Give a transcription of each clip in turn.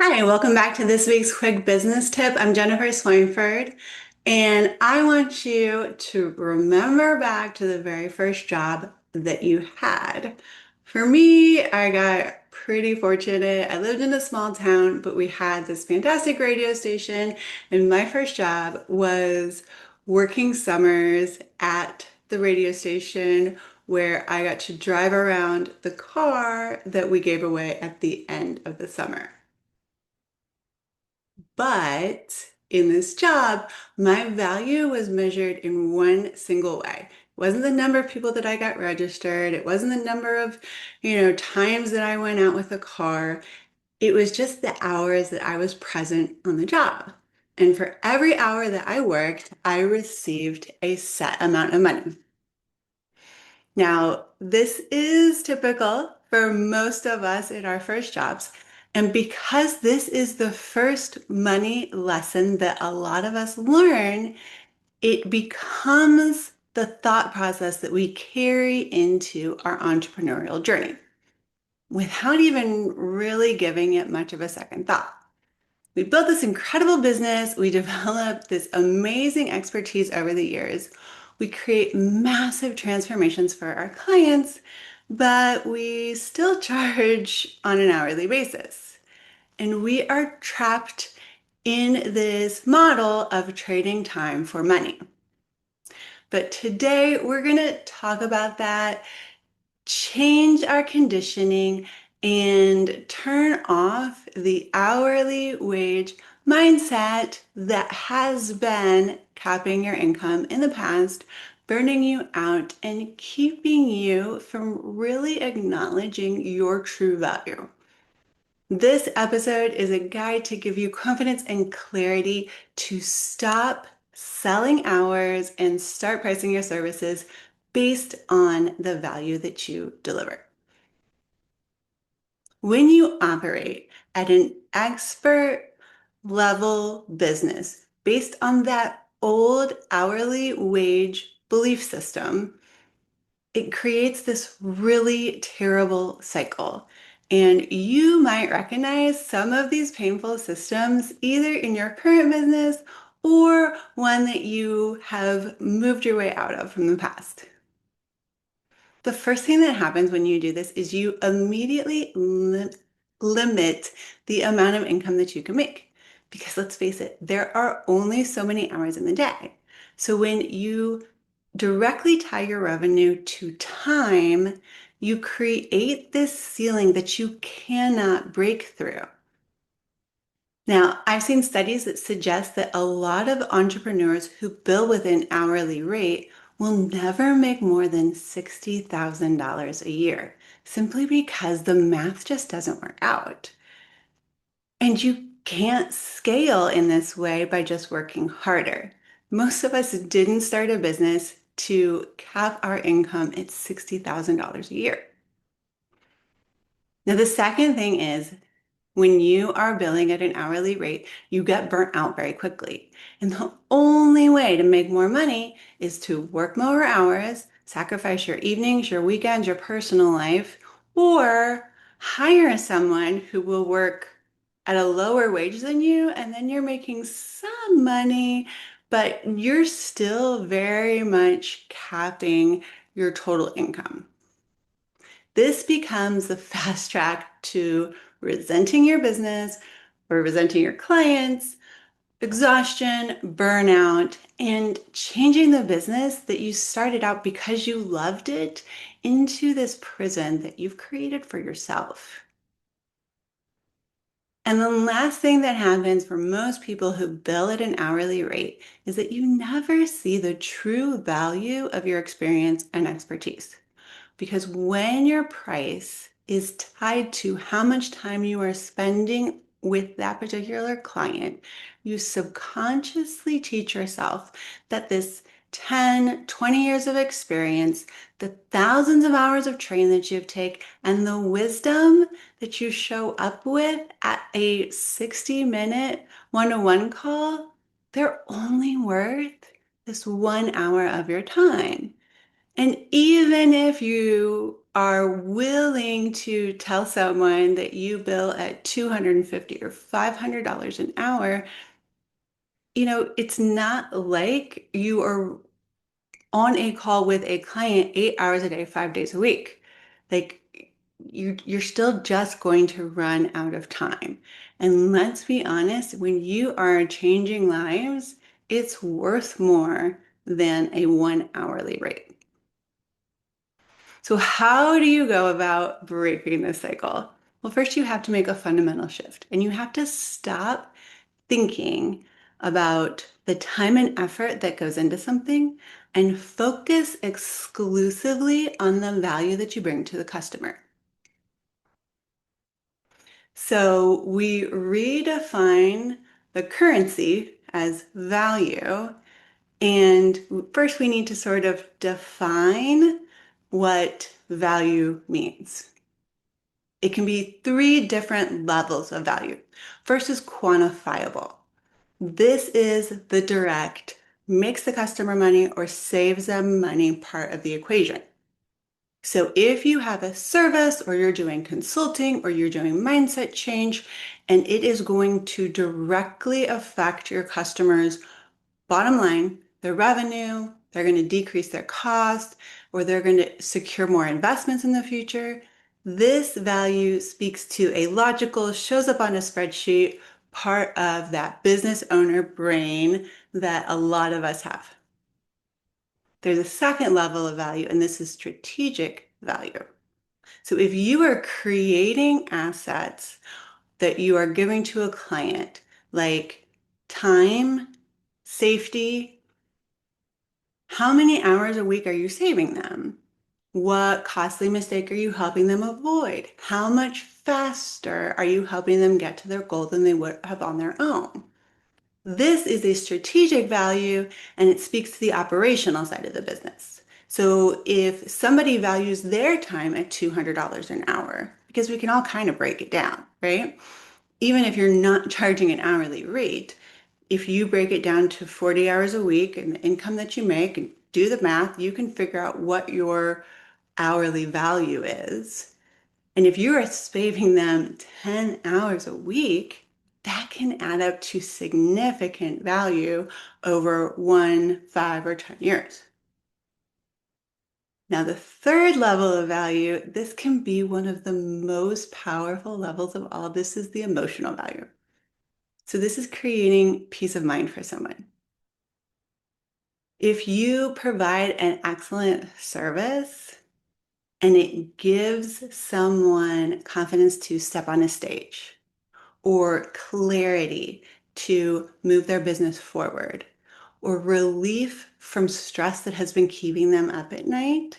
Hi, welcome back to this week's quick business tip. I'm Jennifer Swineford, and I want you to remember back to the very first job that you had. For me, I got pretty fortunate. I lived in a small town, but we had this fantastic radio station, and my first job was working summers at the radio station where I got to drive around the car that we gave away at the end of the summer. But in this job, my value was measured in one single way. It wasn't the number of people that I got registered. It wasn't the number of, times that I went out with a car. It was just the hours that I was present on the job. And for every hour that I worked, I received a set amount of money. Now, this is typical for most of us in our first jobs. And because this is the first money lesson that a lot of us learn, it becomes the thought process that we carry into our entrepreneurial journey without even really giving it much of a second thought. We built this incredible business. We developed this amazing expertise over the years. We create massive transformations for our clients, but we still charge on an hourly basis. And we are trapped in this model of trading time for money. But today we're going to talk about that, change our conditioning, and turn off the hourly wage mindset that has been capping your income in the past, burning you out, and keeping you from really acknowledging your true value. This episode is a guide to give you confidence and clarity to stop selling hours and start pricing your services based on the value that you deliver. When you operate at an expert level business based on that old hourly wage belief system, it creates this really terrible cycle. And you might recognize some of these painful systems either in your current business or one that you have moved your way out of from the past. The first thing that happens when you do this is you immediately limit the amount of income that you can make. Because let's face it, there are only so many hours in the day. So when you directly tie your revenue to time, you create this ceiling that you cannot break through. Now, I've seen studies that suggest that a lot of entrepreneurs who bill with an hourly rate will never make more than $60,000 a year, simply because the math just doesn't work out. And you can't scale in this way by just working harder. Most of us didn't start a business to cap our income at $60,000 a year. Now, the second thing is when you are billing at an hourly rate, you get burnt out very quickly. And the only way to make more money is to work more hours, sacrifice your evenings, your weekends, your personal life, or hire someone who will work at a lower wage than you, and then you're making some money, but you're still very much capping your total income. This becomes the fast track to resenting your business or resenting your clients, exhaustion, burnout, and changing the business that you started out because you loved it into this prison that you've created for yourself. And the last thing that happens for most people who bill at an hourly rate is that you never see the true value of your experience and expertise. Because when your price is tied to how much time you are spending with that particular client, you subconsciously teach yourself that this 10, 20 years of experience, the thousands of hours of training that you've taken, and the wisdom that you show up with at a 60-minute one-to-one call, they're only worth this 1 hour of your time. And even if you are willing to tell someone that you bill at $250 or $500 an hour, it's not like you are on a call with a client 8 hours a day, 5 days a week. Like you're still just going to run out of time. And let's be honest, when you are changing lives, it's worth more than a 1 hourly rate. So how do you go about breaking this cycle? Well, first you have to make a fundamental shift and you have to stop thinking about the time and effort that goes into something and focus exclusively on the value that you bring to the customer. So we redefine the currency as value. And first, we need to sort of define what value means. It can be three different levels of value. First is quantifiable. This is the direct, makes the customer money or saves them money part of the equation. So if you have a service or you're doing consulting or you're doing mindset change, and it is going to directly affect your customers' bottom line, their revenue, they're going to decrease their cost, or they're going to secure more investments in the future. This value speaks to a logical, shows up on a spreadsheet, part of that business owner brain that a lot of us have. There's a second level of value, and this is strategic value. So if you are creating assets that you are giving to a client, like time, safety, how many hours a week are you saving them? What costly mistake are you helping them avoid? How much faster are you helping them get to their goal than they would have on their own? This is a strategic value and it speaks to the operational side of the business. So if somebody values their time at $200 an hour, because we can all kind of break it down, right? Even if you're not charging an hourly rate, if you break it down to 40 hours a week and the income that you make and do the math, you can figure out what your hourly value is. And if you are saving them 10 hours a week, that can add up to significant value over 1, 5, or 10 years. Now, the third level of value, this can be one of the most powerful levels of all. This is the emotional value. So this is creating peace of mind for someone. If you provide an excellent service and it gives someone confidence to step on a stage or clarity to move their business forward or relief from stress that has been keeping them up at night,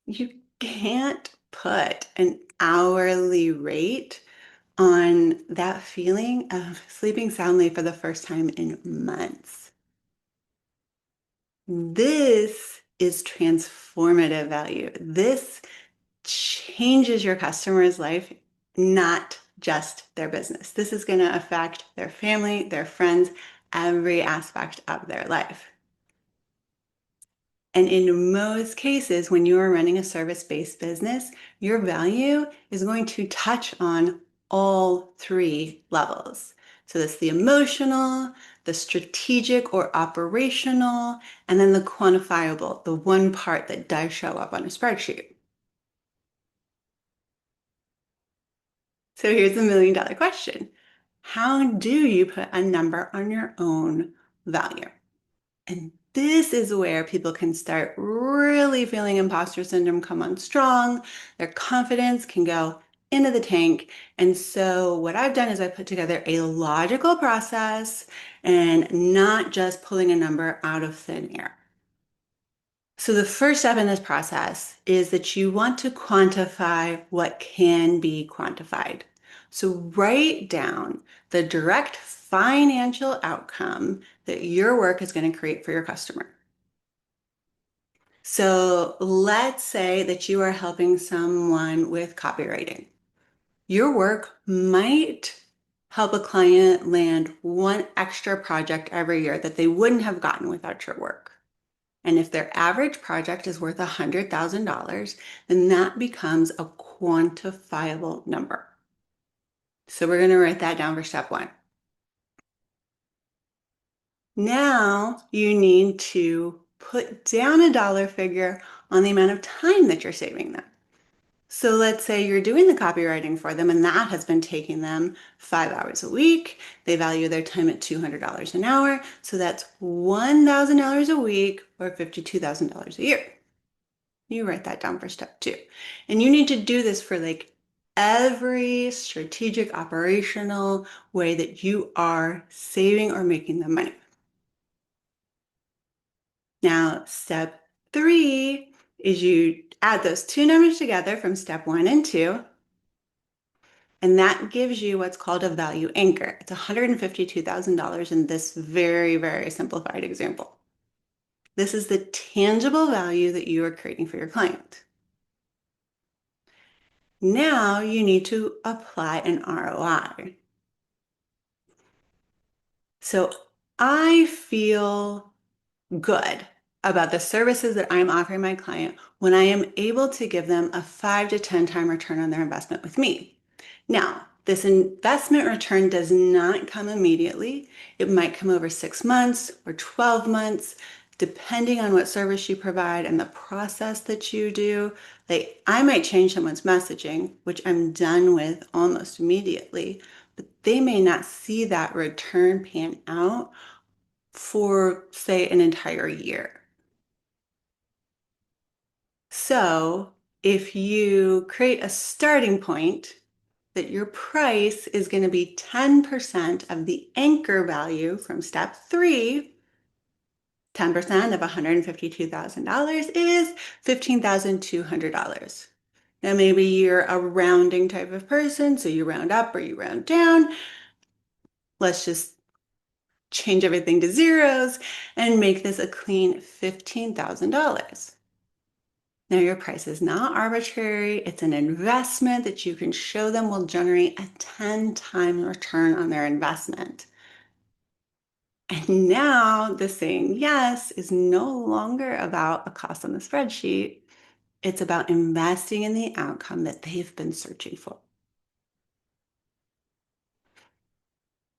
you can't put an hourly rate on that feeling of sleeping soundly for the first time in months. This is transformative value. This changes your customer's life, not just their business. This is going to affect their family, their friends, every aspect of their life. And in most cases, when you are running a service-based business, your value is going to touch on all three levels. So that's the emotional, the strategic or operational, and then the quantifiable, the one part that does show up on a spreadsheet. So here's a $1 million question. How do you put a number on your own value? And this is where people can start really feeling imposter syndrome come on strong. Their confidence can go into the tank. And so what I've done is I put together a logical process and not just pulling a number out of thin air. So the first step in this process is that you want to quantify what can be quantified. So write down the direct financial outcome that your work is going to create for your customer. So let's say that you are helping someone with copywriting. Your work might help a client land one extra project every year that they wouldn't have gotten without your work. And if their average project is worth $100,000, then that becomes a quantifiable number. So we're going to write that down for step one. Now you need to put down a dollar figure on the amount of time that you're saving them. So let's say you're doing the copywriting for them and that has been taking them 5 hours a week. They value their time at $200 an hour. So that's $1,000 a week or $52,000 a year. You write that down for step two. And you need to do this for like every strategic operational way that you are saving or making the money. Now, step three is you add those two numbers together from step one and two, and that gives you what's called a value anchor. It's $152,000 in this very, very simplified example. This is the tangible value that you are creating for your client. Now you need to apply an ROI. So I feel good about the services that I'm offering my client when I am able to give them a 5 to 10 time return on their investment with me. Now, this investment return does not come immediately. It might come over 6 months or 12 months, depending on what service you provide and the process that you do. Like, I might change someone's messaging, which I'm done with almost immediately, but they may not see that return pan out for, say, an entire year. So if you create a starting point that your price is going to be 10% of the anchor value from step three, 10% of $152,000 is $15,200. Now, maybe you're a rounding type of person, so you round up or you round down. Let's just change everything to zeros and make this a clean $15,000. Now, your price is not arbitrary. It's an investment that you can show them will generate a 10-time return on their investment. And now the saying yes is no longer about a cost on the spreadsheet. It's about investing in the outcome that they've been searching for.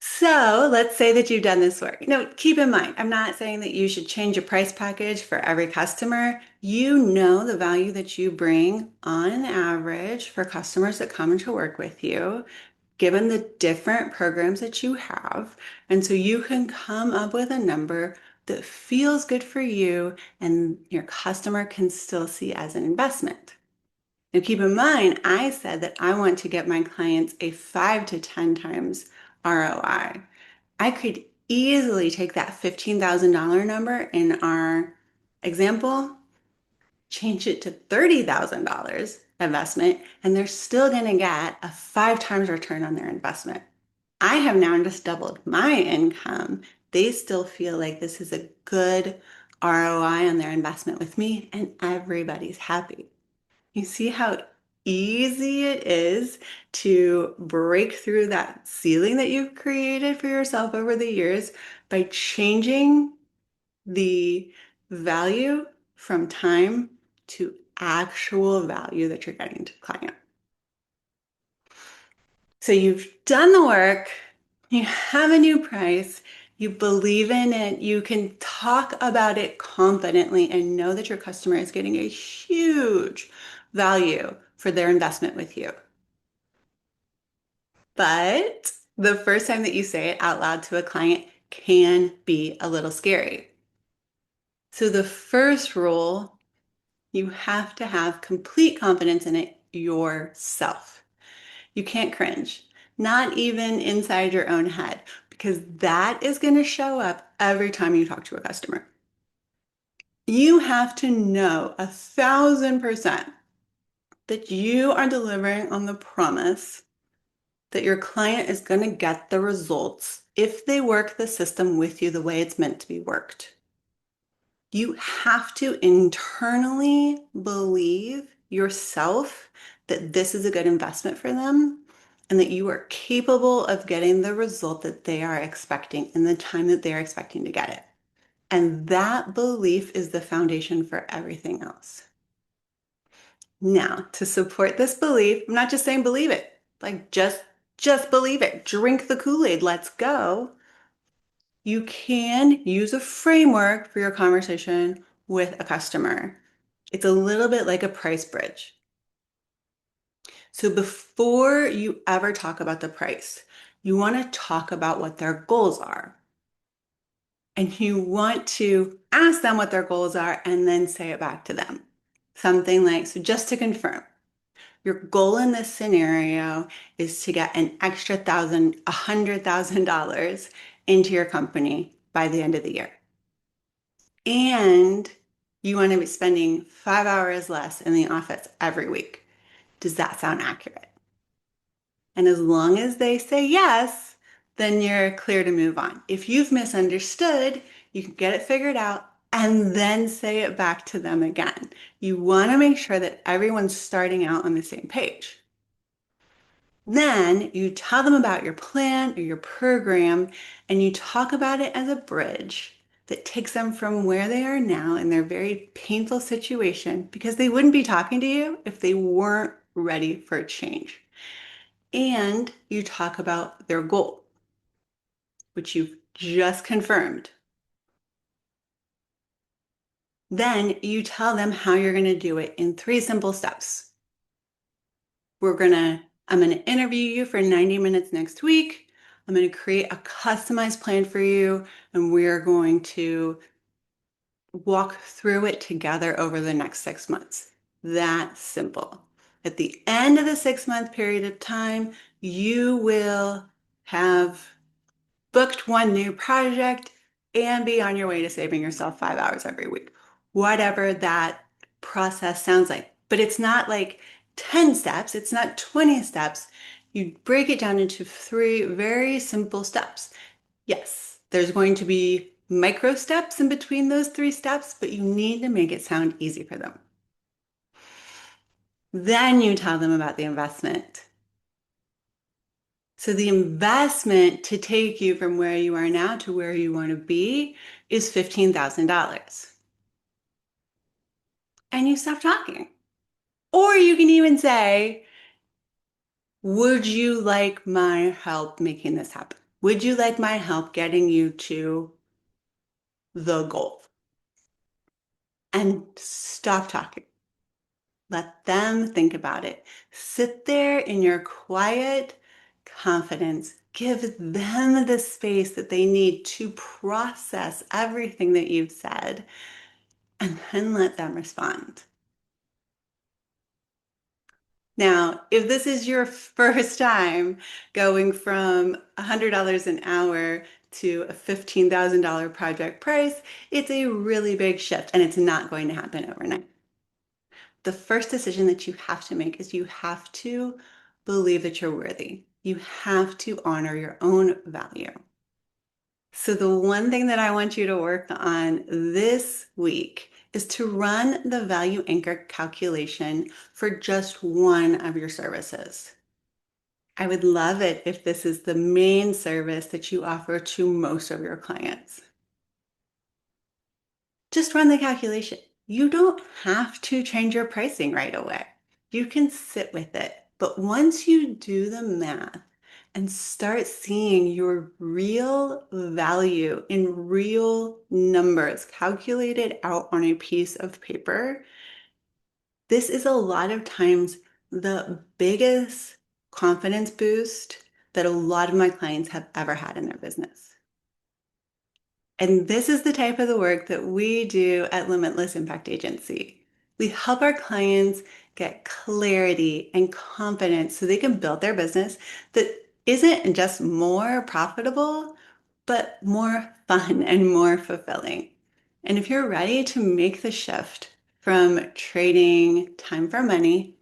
So let's say that you've done this work. Now, keep in mind, I'm not saying that you should change your price package for every customer. You know the value that you bring on average for customers that come to work with you, given the different programs that you have. And so you can come up with a number that feels good for you and your customer can still see as an investment. Now, keep in mind, I said that I want to get my clients a 5 to 10 times ROI. I could easily take that $15,000 number in our example, change it to $30,000 investment, and they're still going to get a 5 times return on their investment. I have now just doubled my income. They still feel like this is a good ROI on their investment with me, and everybody's happy. You see how easy it is to break through that ceiling that you've created for yourself over the years by changing the value from time to actual value that you're getting to the client. So you've done the work, you have a new price, you believe in it, you can talk about it confidently and know that your customer is getting a huge value for their investment with you. But the first time that you say it out loud to a client can be a little scary. So the first rule, you have to have complete confidence in it yourself. You can't cringe, not even inside your own head, because that is going to show up every time you talk to a customer. You have to know 1,000% that you are delivering on the promise that your client is going to get the results if they work the system with you the way it's meant to be worked. You have to internally believe yourself that this is a good investment for them and that you are capable of getting the result that they are expecting in the time that they are expecting to get it. And that belief is the foundation for everything else. Now, to support this belief, I'm not just saying believe it, like just believe it. Drink the Kool-Aid, let's go. You can use a framework for your conversation with a customer. It's a little bit like a price bridge. So before you ever talk about the price, you want to talk about what their goals are. And you want to ask them what their goals are and then say it back to them. Something like, so just to confirm, your goal in this scenario is to get an extra $100,000 into your company by the end of the year. And you want to be spending 5 hours less in the office every week. Does that sound accurate? And as long as they say yes, then you're clear to move on. If you've misunderstood, you can get it figured out and then say it back to them again. You want to make sure that everyone's starting out on the same page. Then you tell them about your plan or your program, and you talk about it as a bridge that takes them from where they are now in their very painful situation, because they wouldn't be talking to you if they weren't ready for a change. And you talk about their goal, which you've just confirmed. Then you tell them how you're going to do it in 3 simple steps. I'm going to interview you for 90 minutes next week. I'm going to create a customized plan for you, and we're going to walk through it together over the next 6 months. That simple. At the end of the 6-month period of time, you will have booked one new project and be on your way to saving yourself 5 hours every week. Whatever that process sounds like. But it's not like 10 steps, it's not 20 steps. You break it down into 3 very simple steps. Yes, there's going to be micro steps in between those 3 steps, but you need to make it sound easy for them. Then you tell them about the investment. So the investment to take you from where you are now to where you want to be is $15,000. And you stop talking. Or you can even say, would you like my help making this happen? Would you like my help getting you to the goal? And stop talking. Let them think about it. Sit there in your quiet confidence. Give them the space that they need to process everything that you've said, and then let them respond. Now, if this is your first time going from $100 an hour to a $15,000 project price, it's a really big shift, and it's not going to happen overnight. The first decision that you have to make is you have to believe that you're worthy. You have to honor your own value. So the one thing that I want you to work on this week is to run the value anchor calculation for just one of your services. I would love it if this is the main service that you offer to most of your clients. Just run the calculation. You don't have to change your pricing right away. You can sit with it. But once you do the math and start seeing your real value in real numbers calculated out on a piece of paper, this is a lot of times the biggest confidence boost that a lot of my clients have ever had in their business. And this is the type of the work that we do at Limitless Impact Agency. We help our clients get clarity and confidence so they can build their business that isn't just more profitable, but more fun and more fulfilling. And if you're ready to make the shift from trading time for money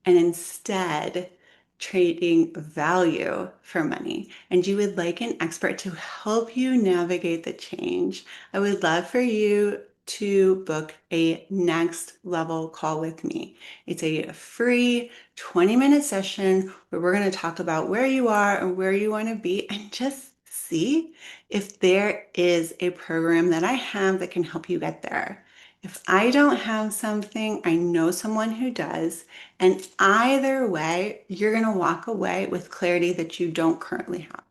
and instead trading value for money, and you would like an expert to help you navigate the change, I would love for you to book a next level call with me. It's a free 20-minute session where we're going to talk about where you are and where you want to be and just see if there is a program that I have that can help you get there. If I don't have something, I know someone who does. And either way, you're going to walk away with clarity that you don't currently have.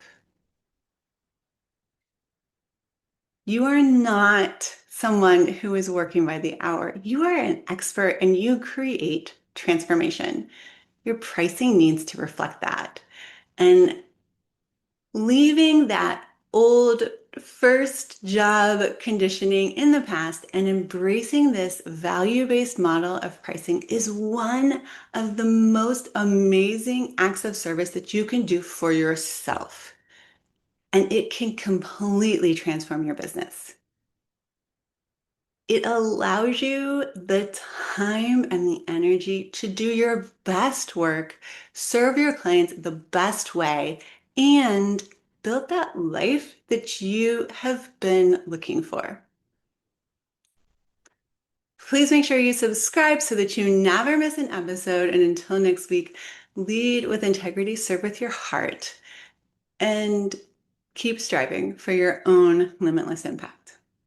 You are not someone who is working by the hour. You are an expert and you create transformation. Your pricing needs to reflect that. And leaving that old first job conditioning in the past and embracing this value-based model of pricing is one of the most amazing acts of service that you can do for yourself. And it can completely transform your business. It allows you the time and the energy to do your best work, serve your clients the best way, and build that life that you have been looking for. Please make sure you subscribe so that you never miss an episode. And until next week, lead with integrity, serve with your heart, and keep striving for your own limitless impact.